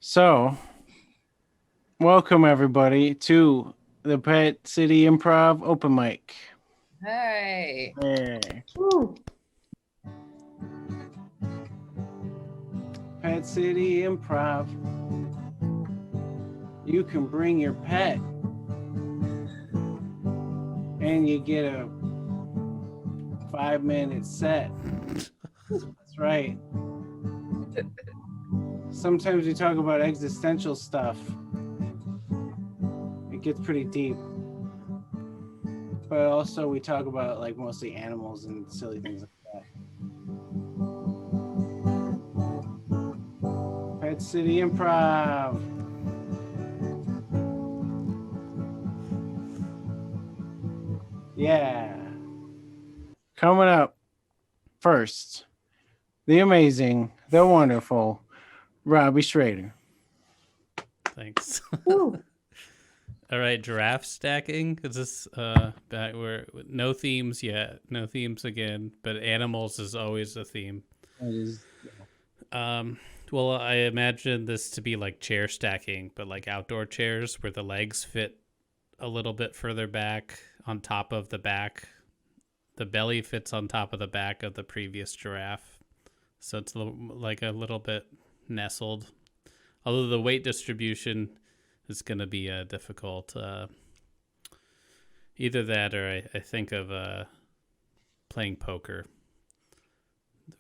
So, welcome everybody to the Pet City Improv open mic. Hey. Hey. Pet City Improv. You can bring your pet and you get a 5-minute set. That's right. Sometimes we talk about existential stuff. It gets pretty deep. But also we talk about like mostly animals and silly things like that. Pet City Improv. Yeah. Coming up first, the amazing, the wonderful Robbie Schrader. Thanks. All right, giraffe stacking. Is this back where no themes yet? No themes again, but animals is always a theme. That is, Well, I imagine this to be like chair stacking, but like outdoor chairs where the legs fit a little bit further back on top of the back. The belly fits on top of the back of the previous giraffe, so it's like a little bit nestled. Although the weight distribution is going to be difficult. Either that or I think of playing poker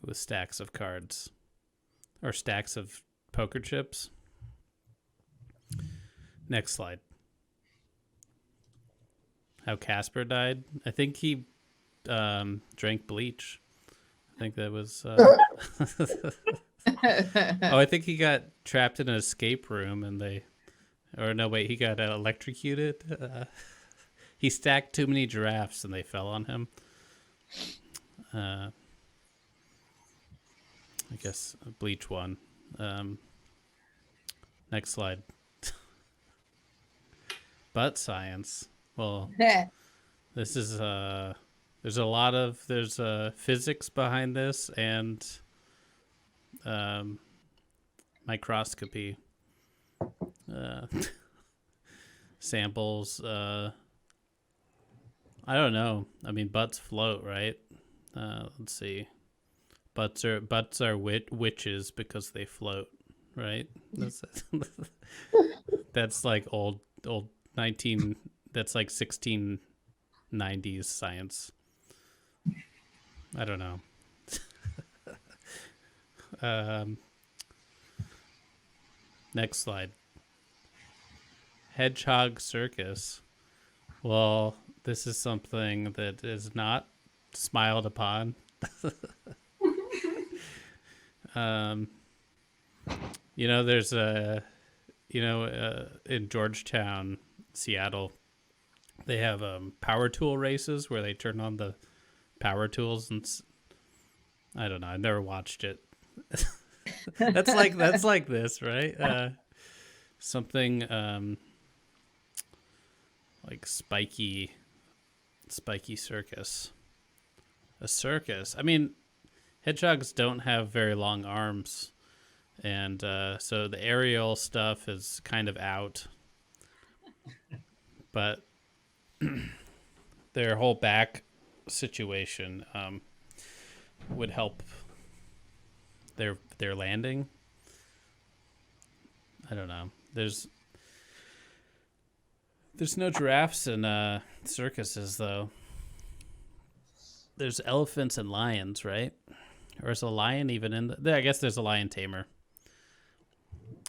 with stacks of cards or stacks of poker chips. Next slide. How Casper died. I think he drank bleach. I think that was... I think he got trapped in an escape room and they... Or no, wait, he got electrocuted. He stacked too many giraffes and they fell on him. I guess bleach won. Next slide. Butt science. Well, this is there's a lot of physics behind this and microscopy. Samples. I don't know. I mean, butts float, right? Let's see. Butts are witches because they float, right? That's like old 19. That's like 1690s science. I don't know. Next slide. Hedgehog circus. Well, this is something that is not smiled upon. There's in Georgetown, Seattle, they have power tool races where they turn on the power tools and I don't know. I've never watched it. that's like this, right? Something like spiky circus. A circus. I mean, hedgehogs don't have very long arms, and so the aerial stuff is kind of out. But their whole back situation would help their landing. I don't know. There's no giraffes in circuses though. There's elephants and lions, right? Or is a lion even in the... I guess there's a lion tamer.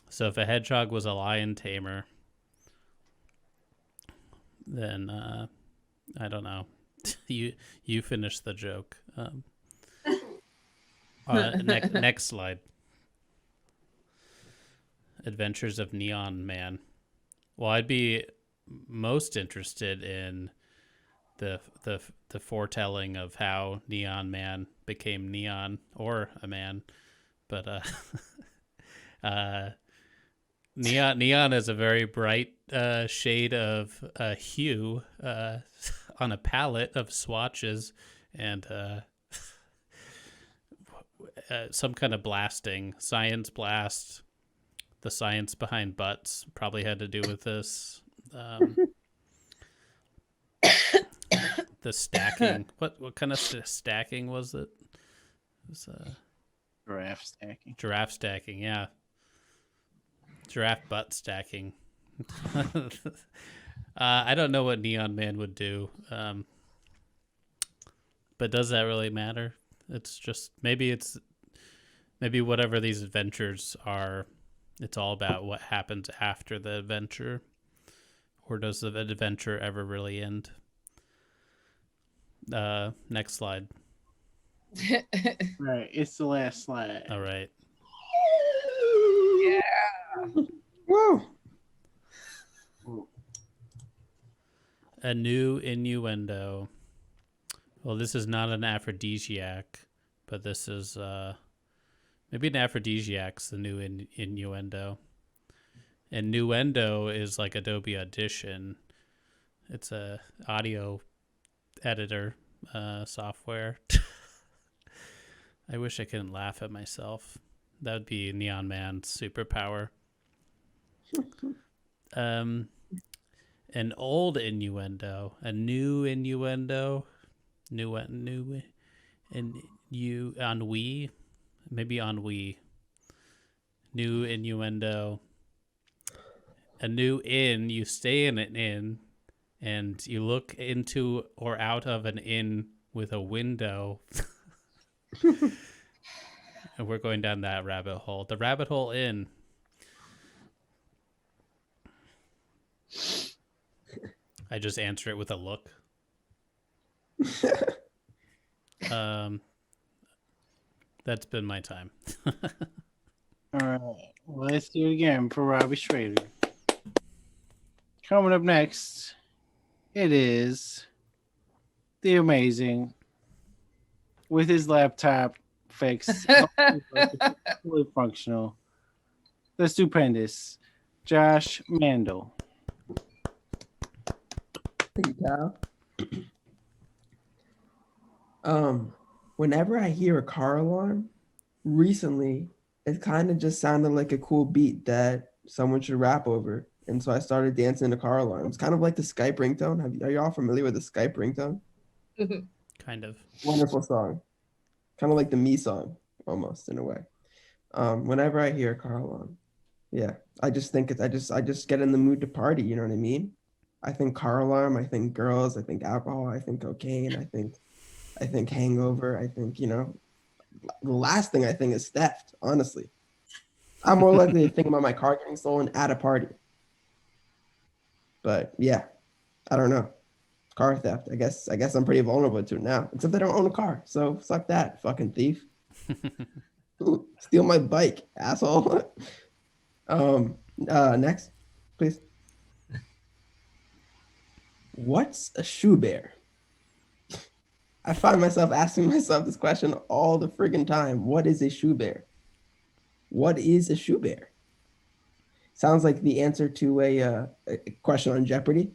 So if a hedgehog was a lion tamer, then I don't know. You finish the joke. Next slide. Adventures of Neon Man. Well, I'd be most interested in the foretelling of how Neon Man became neon or a man, but neon is a very bright shade of hue on a palette of swatches and some kind of blasting, science blast the science behind butts probably had to do with this. The stacking. What kind of stacking was it? It was Giraffe stacking. giraffe stacking. Yeah, giraffe butt stacking. I don't know what Neon Man would do, but does that really matter? It's just maybe whatever these adventures are, it's all about what happens after the adventure, or does the adventure ever really end? Next slide. Right, it's the last slide. All right. Yeah. Woo! A new innuendo. Well, this is not an aphrodisiac, but this is maybe an aphrodisiac's the new innuendo. And Nuendo is like Adobe Audition. It's a audio editor software. I wish I couldn't laugh at myself. That would be Neon Man's superpower. An old innuendo, a new innuendo, new and you ennui, maybe ennui. New innuendo. A new inn, you stay in an inn, and you look into or out of an inn with a window. And we're going down that rabbit hole. The rabbit hole inn. I just answer it with a look. That's been my time. All right. Well, let's do it again for Robbie Schrader. Coming up next, it is the amazing, with his laptop fixed, fully functional, the stupendous Josh Mandel. Thank you, Kyle. Whenever I hear a car alarm, recently, it kind of just sounded like a cool beat that someone should rap over. And so I started dancing to car alarms, kind of like the Skype ringtone. Are you all familiar with the Skype ringtone? Kind of. Wonderful song. Kind of like the Me song, almost in a way. Whenever I hear a car alarm, yeah, I just think I just get in the mood to party. You know what I mean? I think car alarm. I think girls. I think alcohol. I think cocaine. I think hangover. I think the last thing I think is theft. Honestly, I'm more likely to think about my car getting stolen at a party. But yeah, I don't know. Car theft. I guess I'm pretty vulnerable to it now. Except I don't own a car, so fuck that, fucking thief. Steal my bike, asshole. Next, please. What's a shoe bear? I find myself asking myself this question all the friggin' time. What is a shoe bear? What is a shoe bear? Sounds like the answer to a question on Jeopardy.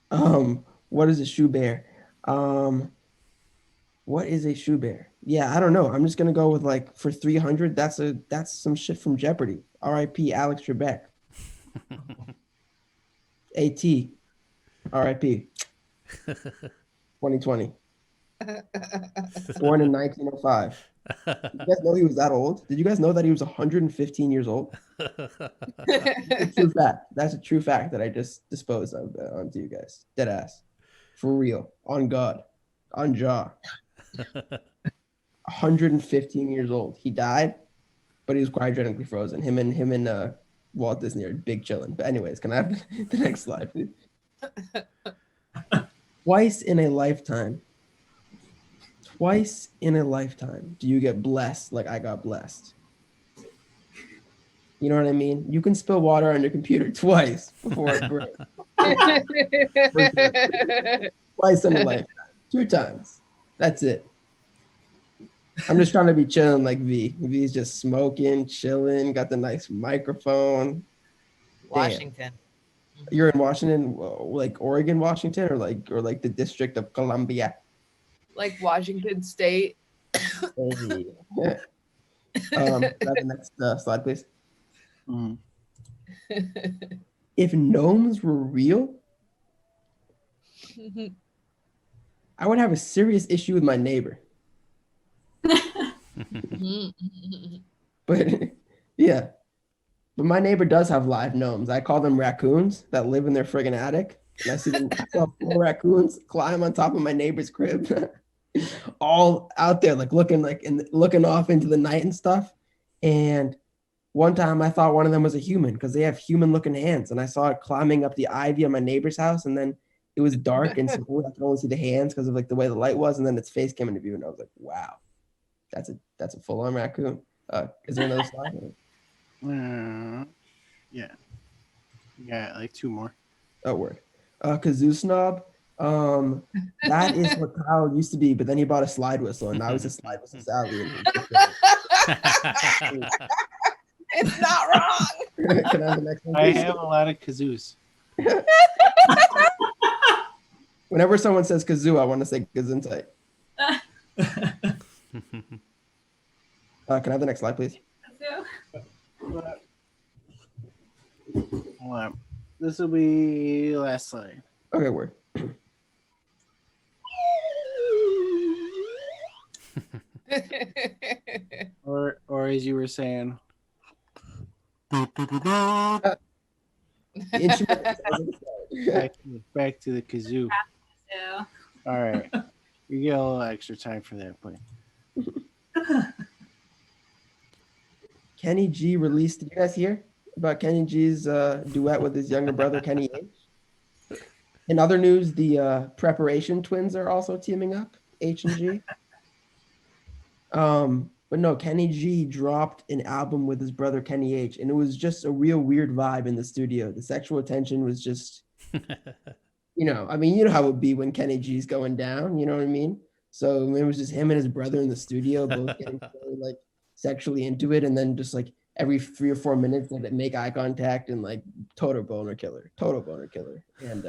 What is a shoe bear? What is a shoe bear? Yeah, I don't know. I'm just gonna go with like for 300. That's some shit from Jeopardy. R.I.P. Alex Trebek. A.T. R.I.P. 2020. Born in 1905. You guys know he was that old? Did you guys know that he was 115 years old? That's a true fact. That's a true fact that I just disposed of onto you guys. Dead ass. For real. On God. On Jaw. 115 years old. He died, but he was cryogenically frozen. Him and Walt Disney are big chillin'. But anyways, can I have the next slide, please? Twice in a lifetime do you get blessed like I got blessed. You know what I mean? You can spill water on your computer twice before it breaks. Twice in a lifetime. 2 times. That's it. I'm just trying to be chilling like V. V's just smoking, chilling, got the nice microphone. Washington. Damn. You're in Washington, like Oregon, Washington, or like the District of Columbia? Like Washington State. Hey. Grab the next slide, please. Mhm. If gnomes were real, I would have a serious issue with my neighbor. But yeah, but my neighbor does have live gnomes. I call them raccoons that live in their friggin' attic. And I see them, I saw 4 raccoons climb on top of my neighbor's crib, all out there, like looking off into the night and stuff. And one time I thought one of them was a human because they have human looking hands. And I saw it climbing up the ivy of my neighbor's house. And then it was dark and so I could only see the hands because of like the way the light was. And then its face came into view. And I was like, wow, that's a full on raccoon. Is there another slide? Yeah. Yeah, like 2 more. Oh, word. Kazoo Snob. That is what Kyle used to be, but then he bought a slide whistle, and now he's a slide whistle Sally. And It's not wrong. Can I have the next one, I please? have a lot of kazoos. Whenever someone says kazoo, I want to say gesundheit. Can I have the next slide, please? Hold on. This will be last slide. Okay, word. Or as you were saying. The instrument Back to the kazoo. So, All right. You get a little extra time for that, but Kenny G released. Did you guys hear about Kenny G's duet with his younger brother Kenny H? In other news, the Preparation Twins are also teaming up, H and G. But no, Kenny G dropped an album with his brother Kenny H, and it was just a real weird vibe in the studio. The sexual tension was just, I mean, you know how it would be when Kenny G's going down, you know what I mean? So it was just him and his brother in the studio, both getting really, like sexually into it, and then just like every 3 or 4 minutes they'd make eye contact and like total boner killer. And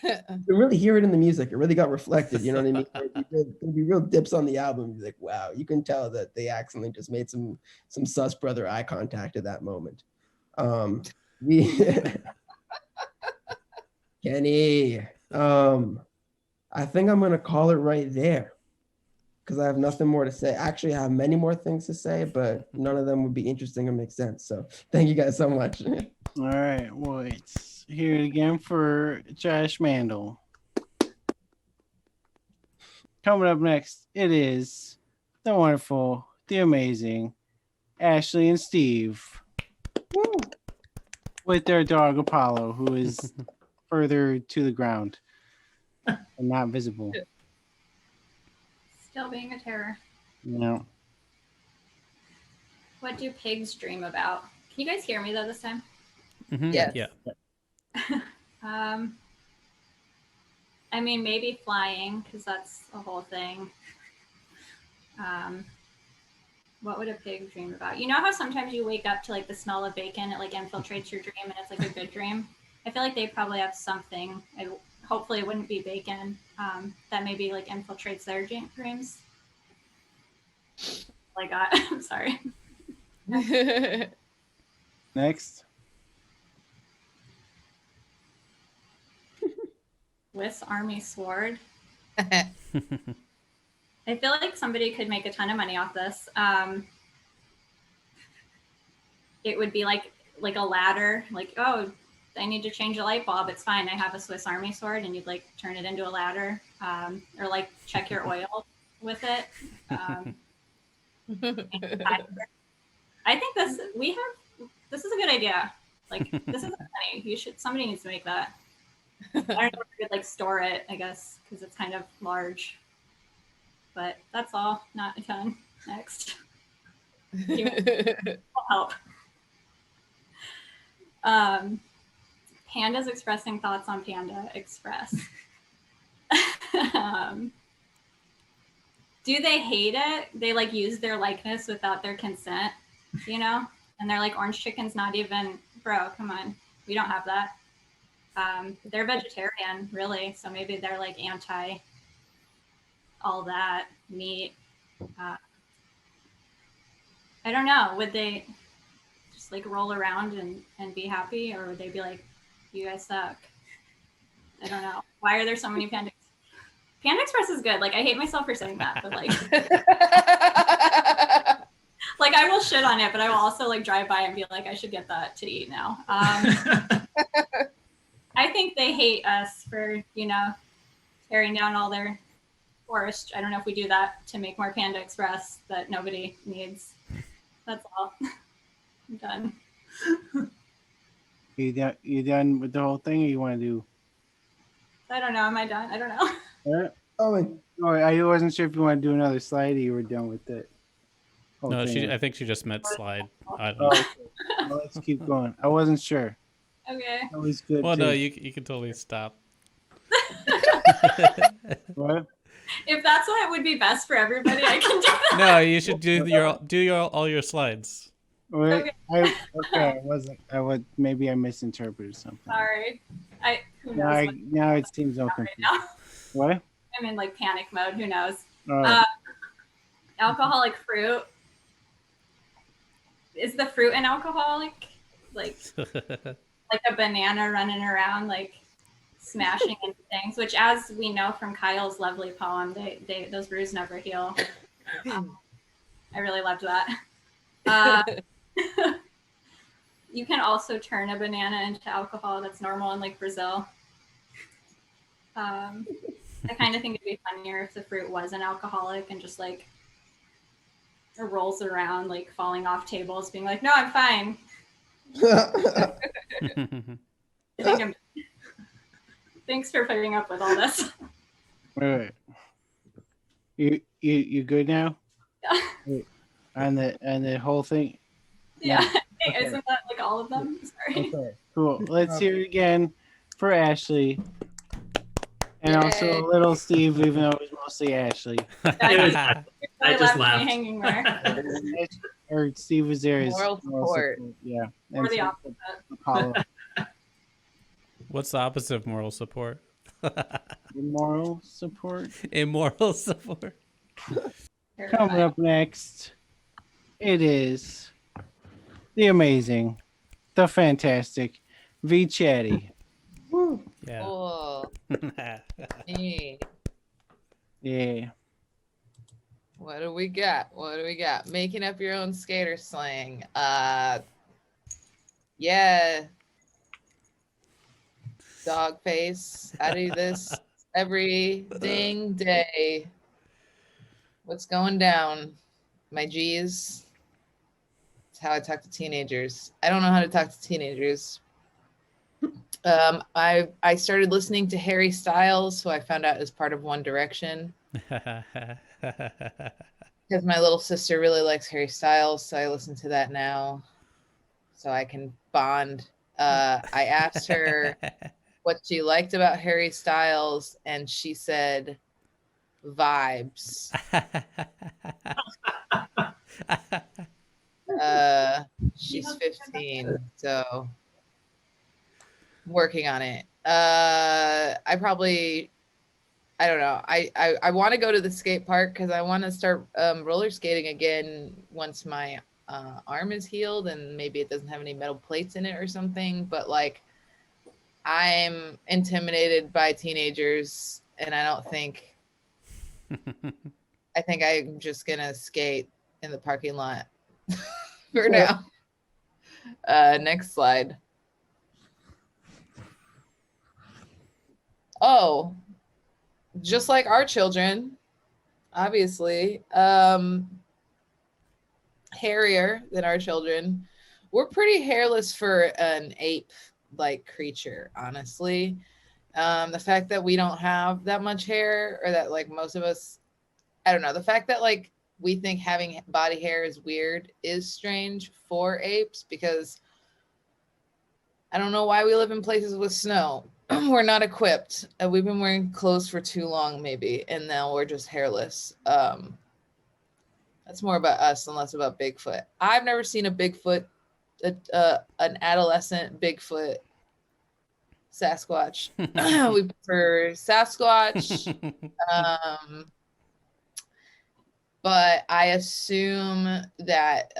you can really hear it in the music. It really got reflected. You know what I mean? There'd be real dips on the album. You'd be like, wow, you can tell that they accidentally just made some sus brother eye contact at that moment. We Kenny. I think I'm gonna call it right there because I have nothing more to say. Actually, I have many more things to say, but none of them would be interesting or make sense. So thank you guys so much. all right. Well, it's here again for Josh Mandel. Coming up next, it is the wonderful, the amazing Ashley and Steve. Woo! With their dog Apollo, who is further to the ground and not visible. still being a terror. No. What do pigs dream about? Can you guys hear me though this time? Yes. Yeah. I mean, maybe flying because that's a whole thing. What would a pig dream about? You know how sometimes you wake up to like the smell of bacon, it like infiltrates your dream and it's like a good dream? I feel like they probably have something. Hopefully it wouldn't be bacon that maybe like infiltrates their dreams. Oh my God, I'm sorry. Next. Swiss Army sword. I feel like somebody could make a ton of money off this. It would be like a ladder, like, oh, I need to change a light bulb. It's fine. I have a Swiss Army sword, and you'd like turn it into a ladder, or like check your oil with it. I think this is a good idea. Like this is funny. Somebody needs to make that. I don't know if I could like store it, I guess, because it's kind of large. But that's all, not a ton. Next. I'll help. Pandas expressing thoughts on Panda Express. Do they hate it? They like use their likeness without their consent, and they're like, orange chicken's not even, bro, come on. We don't have that. They're vegetarian, really. So maybe they're like anti all that meat. I don't know. Would they just like roll around and be happy, or would they be like, "You guys suck"? I don't know. Why are there so many Panda? Panda Express is good. Like I hate myself for saying that, but like like I will shit on it, but I will also like drive by and be like, I should get that to eat now. I think they hate us for, tearing down all their forest. I don't know if we do that to make more Panda Express that nobody needs. That's all. I'm done. You done with the whole thing, or you want to do? I don't know. Am I done? I don't know. Oh, wait. Oh, I wasn't sure if you want to do another slide, or you were done with it. Whole No, thing. I think she just meant slide. I don't Oh, know. okay. Well, let's keep going. I wasn't sure. Okay. That was good. Well, too. no, you can totally stop. What? If that's what would be best for everybody, I can do that. No, you should do all your slides. Wait, Okay. I wasn't. Maybe I misinterpreted something. Sorry. Who knows Now, what now it seems I'm open. right now. What? I'm in like panic mode. Who knows? Oh, Alcoholic fruit. Is the fruit an alcoholic? Like a banana running around, like smashing into things, which, as we know from Kyle's lovely poem, those bruises never heal. I really loved that. You can also turn a banana into alcohol. That's normal in like Brazil. I kind of think it'd be funnier if the fruit was an alcoholic and just like rolls around, like falling off tables, being like, "No, I'm fine." I think I'm. Thanks for putting up with all this. wait. You good now? Yeah. Wait, on the whole thing. Yeah. Okay. Isn't that like all of them? Sorry. Okay, cool. Let's hear it again for Ashley, and also a little Steve, even though it was mostly Ashley. I just left laughed. me hanging there. Or Steve was there as Moral support. Yeah, Or and the so opposite. Apollo. What's the opposite of moral support? Moral support. Immoral support. Coming up next, it is the amazing, the fantastic V Chatty. Yeah. Cool. Neat. Yeah. What do we got? What do we got? Making up your own skater slang. Yeah. Dog face. I do this every dang day. What's going down? My G's. It's how I talk to teenagers. I don't know how to talk to teenagers. I started listening to Harry Styles, who I found out is part of One Direction. Because my little sister really likes Harry Styles, so I listen to that now, so I can bond. I asked her what she liked about Harry Styles, and she said vibes. She's 15, so I'm working on it. I don't know. I want to go to the skate park because I want to start roller skating again once my arm is healed and maybe it doesn't have any metal plates in it or something. But like, I'm intimidated by teenagers, and I don't think. I think I'm just gonna skate in the parking lot for now. Next slide. Oh. Just like our children, obviously, hairier than our children. We're pretty hairless for an ape-like creature, honestly. The fact that we don't have that much hair, or that like most of us, I don't know, the fact that like we think having body hair is weird is strange for apes, because I don't know why we live in places with snow. We're not equipped. We've been wearing clothes for too long, maybe, and now we're just hairless. That's more about us and less about Bigfoot. I've never seen a Bigfoot, an adolescent Bigfoot Sasquatch. We prefer Sasquatch. but I assume that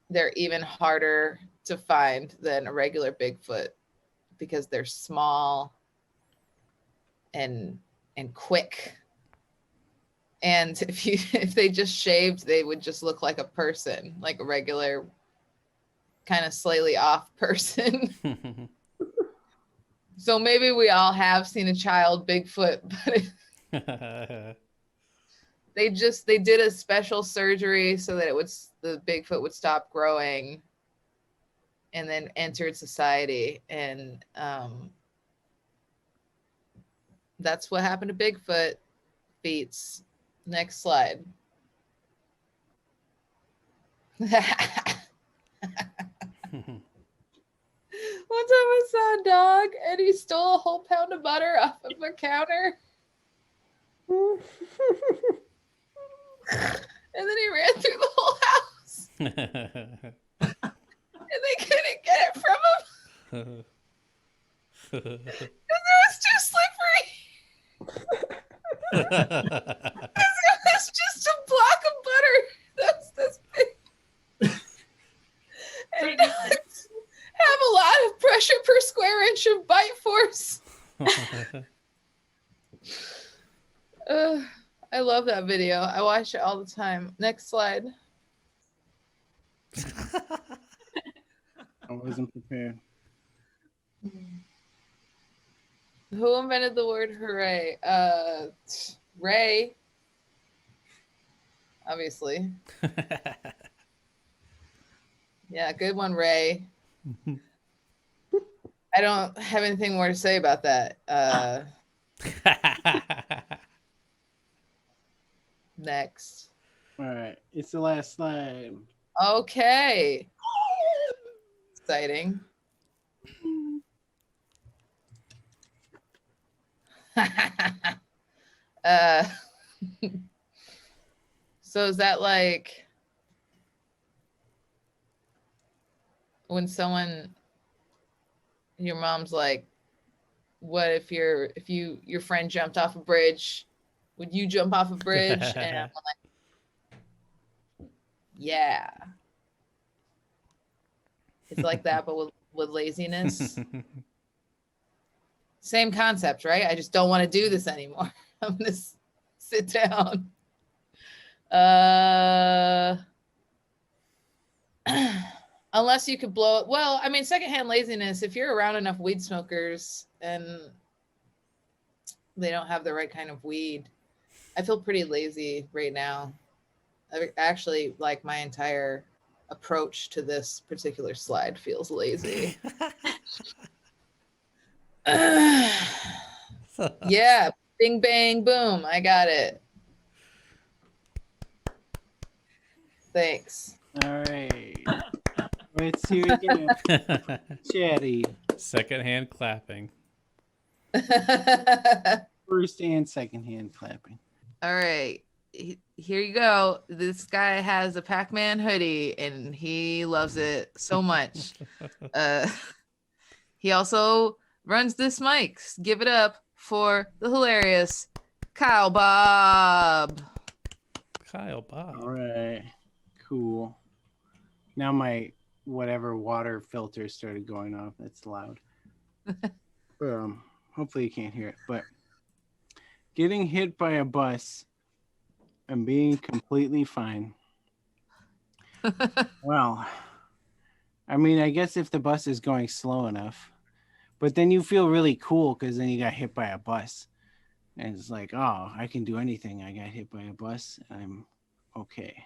they're even harder to find than a regular Bigfoot because they're small and quick. And if they just shaved, they would just look like a person, like a regular kind of slightly off person. So maybe we all have seen a child Bigfoot, but they did a special surgery so that the Bigfoot would stop growing and then entered society. And that's what happened to Bigfoot feats. Next slide. One time I saw a dog and he stole a whole pound of butter off of a counter. And then he ran through the whole house. And they couldn't get it from him. Because it was too slippery. It was just a block of butter. That's this big. And it doesn't have a lot of pressure per square inch of bite force. I love that video. I watch it all the time. Next slide. I wasn't prepared. Who invented the word hooray? Ray. Obviously. Yeah, good one, Ray. I don't have anything more to say about that. Next. All right, it's the last slide. Okay. Exciting. So is that like when your mom's like, what if your friend jumped off a bridge? Would you jump off a bridge? And I'm like, yeah. It's like that, but with laziness. Same concept, right? I just don't want to do this anymore. I'm going to sit down. Unless you could blow it. Well, I mean, secondhand laziness, if you're around enough weed smokers and they don't have the right kind of weed, I feel pretty lazy right now. I actually, like, my entire approach to this particular slide feels lazy. Yeah, bing, bang, boom. I got it. Thanks. All right. Let's hear it again. Chatty. Secondhand clapping. First and second hand clapping. All right. Here you go. This guy has a Pac-Man hoodie and he loves it so much. He also runs this mic. Give it up for the hilarious Kyle Bob. Kyle Bob. All right. Cool. Now my whatever water filter started going off. That's loud. Hopefully you can't hear it. But getting hit by a bus and being completely fine. Well, I mean, I guess if the bus is going slow enough, but then you feel really cool because then you got hit by a bus. And it's like, oh, I can do anything. I got hit by a bus. I'm okay.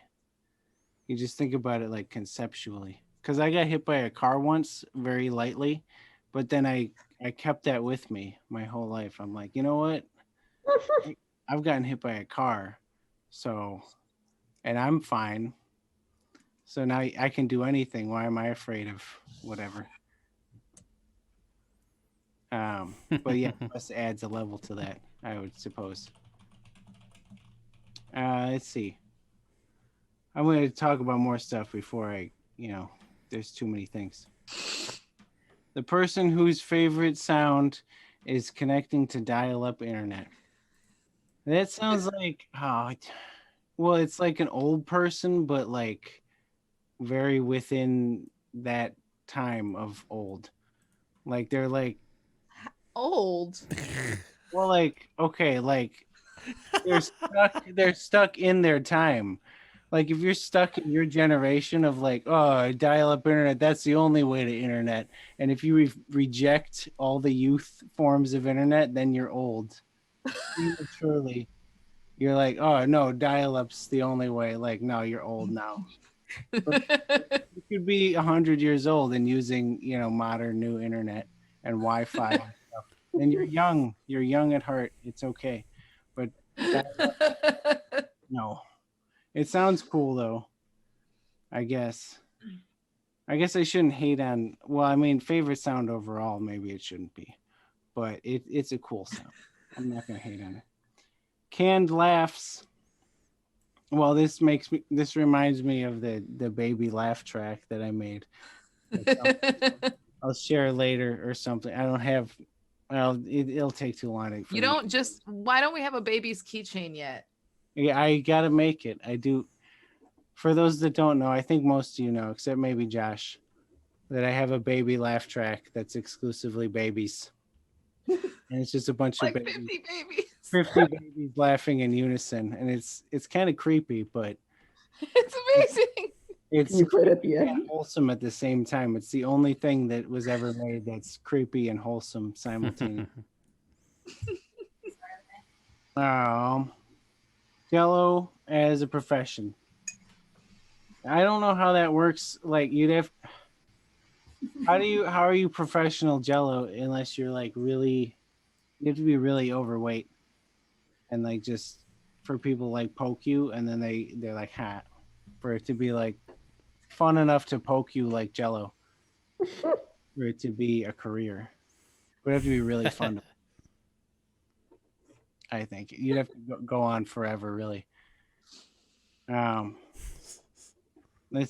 You just think about it like conceptually. Because I got hit by a car once very lightly, but then I kept that with me my whole life. I'm like, you know what? I've gotten hit by a car. So, and I'm fine. So now I can do anything. Why am I afraid of whatever? But yeah, this adds a level to that, I would suppose. Let's see. I'm going to talk about more stuff before there's too many things. The person whose favorite sound is connecting to dial-up internet. That sounds like, Well, it's like an old person, but like very within that time of old. Like they're like, Old. well, like okay, like they're stuck in their time. Like if you're stuck in your generation of like, oh, dial-up internet, that's the only way to internet. And if you reject all the youth forms of internet, then you're old. Prematurely. You're like, oh no, dial-up's the only way. Like, no, you're old now. You could be 100 years old and using, modern new internet and Wi-Fi and stuff. And you're young. You're young at heart. It's okay. But no. It sounds cool though, I guess. I guess I shouldn't hate on. Well, I mean, favorite sound overall, maybe it shouldn't be, but it's a cool sound. I'm not gonna hate on it. Canned laughs. Well, this reminds me of the baby laugh track that I made. I'll share later or something. I don't have. Well, it'll take too long. You don't just. Why don't we have a baby's keychain yet? Yeah, I gotta make it. I do. For those that don't know, I think most of you know, except maybe Josh, that I have a baby laugh track that's exclusively babies. And it's just a bunch Like of babies. 50 babies. 50 babies laughing in unison. And it's kind of creepy, but It's amazing. it's You put it at the and end. wholesome at the same time. It's the only thing that was ever made that's creepy and wholesome simultaneously. Jello as a profession. I don't know how that works. Like how are you professional Jello unless you're like really, you have to be really overweight and like just for people like poke you and then they're like ha, for it to be like fun enough to poke you like Jello, for it to be a career. It would have to be really fun. I think you'd have to go on forever, really. Let's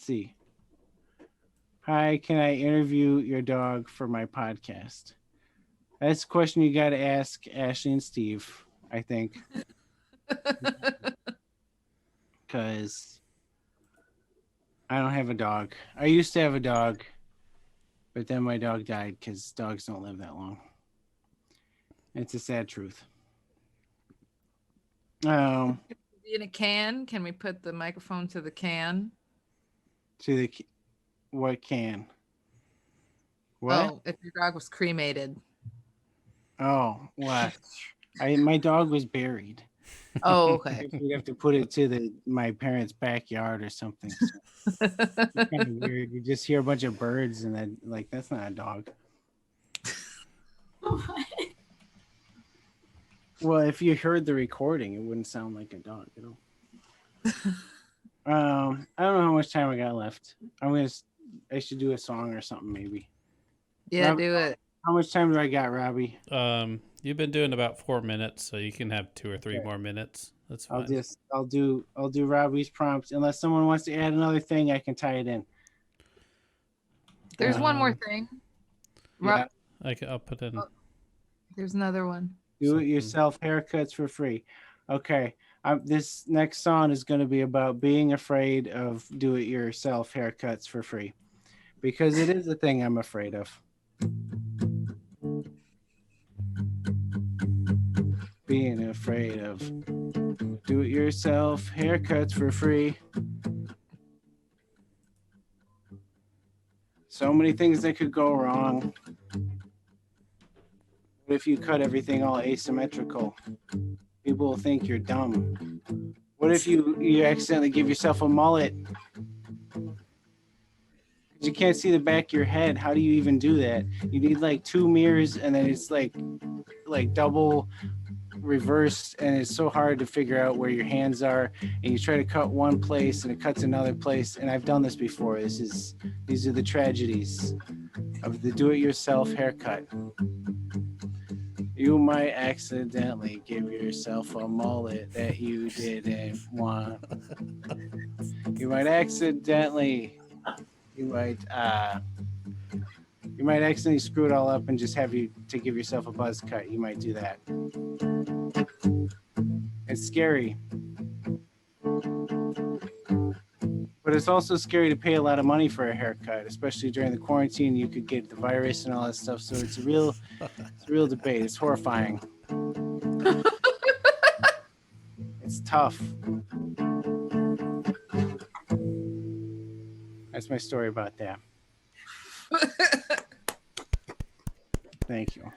see. Hi, can I interview your dog for my podcast? That's a question you got to ask Ashley and Steve, I think. Because I don't have a dog. I used to have a dog, but then my dog died because dogs don't live that long. It's a sad truth. In a can? Can we put the microphone to the can? To the what can? What? Oh, if your dog was cremated. Oh, what? My dog was buried. Oh, okay. You'd have to put it to my parents' backyard or something. So it's kind of weird. You just hear a bunch of birds and then like that's not a dog. Well, if you heard the recording, it wouldn't sound like a dog at all. I don't know how much time I got left. I should do a song or something maybe. Yeah, Rob, do it. How much time do I got, Robbie? You've been doing about 4 minutes, so you can have 2 or 3 more minutes. That's fine. I'll do Robbie's prompts. Unless someone wants to add another thing, I can tie it in. There's one more thing. Yeah. I'll put in. There's another one. Do it yourself haircuts for free. Okay. This next song is going to be about being afraid of do it yourself haircuts for free, because it is a thing I'm afraid of. Being afraid of do it yourself haircuts for free. So many things that could go wrong. What if you cut everything all asymmetrical? People will think you're dumb. What if you accidentally give yourself a mullet? You can't see the back of your head. How do you even do that? You need like 2 mirrors and then it's like double reversed, and it's so hard to figure out where your hands are, and you try to cut one place and it cuts another place. And I've done this before. These are the tragedies of the do-it-yourself haircut. You might accidentally give yourself a mullet that you didn't want. You might accidentally screw it all up and just have you to give yourself a buzz cut. You might do that. It's scary. But it's also scary to pay a lot of money for a haircut, especially during the quarantine. You could get the virus and all that stuff. So it's a real debate. It's horrifying. It's tough. That's my story about that. Thank you.